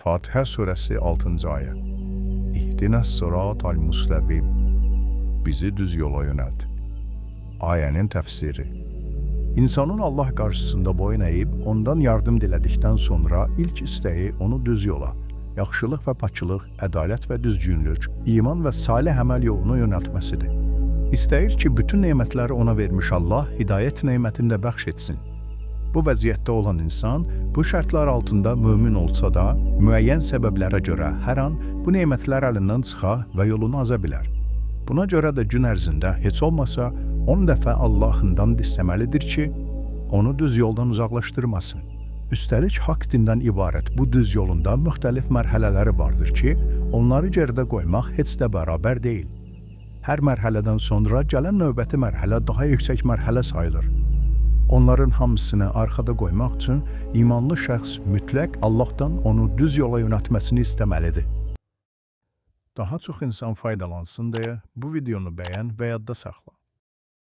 Fatihə surəsi 6-cı ayə. İhdinəs sıratal müstəqim. Bizi düz yola yönəlt. Ayənin təfsiri. İnsanın Allah qarşısında boyun əyib, ondan yardım dilədikdən sonra ilk istəyi onu düz yola, yaxşılıq və paçılıq, ədalət və düzgünlük, iman və salih əməl yoluna yönəltməsidir. İstəyir ki, bütün nemətləri ona vermiş Allah hidayət nemətini də bəxş etsin. Bu vəziyyətdə olan insan, bu şərtlər altında mömin olsa da, müəyyən səbəblərə görə hər an bu nemətlər əlindən çıxa və yolunu aza bilər. Buna görə də gün ərzində heç olmasa 10 dəfə Allahından istəməlidir ki, onu düz yoldan uzaqlaşdırmasın. Üstəlik, haqq dindən ibarət bu düz yolunda müxtəlif mərhələləri vardır ki, onları geridə qoymaq heç də bərabər deyil. Hər mərhələdən sonra gələn növbəti mərhələ daha yüksək mərhələ sayılır. Onların hamısını arxada qoymaq üçün imanlı şəxs mütləq Allahdan onu düz yola yönəltməsini istəməlidir. Daha çox insan faydalansın deyə bu videonu bəyən və yadda saxla.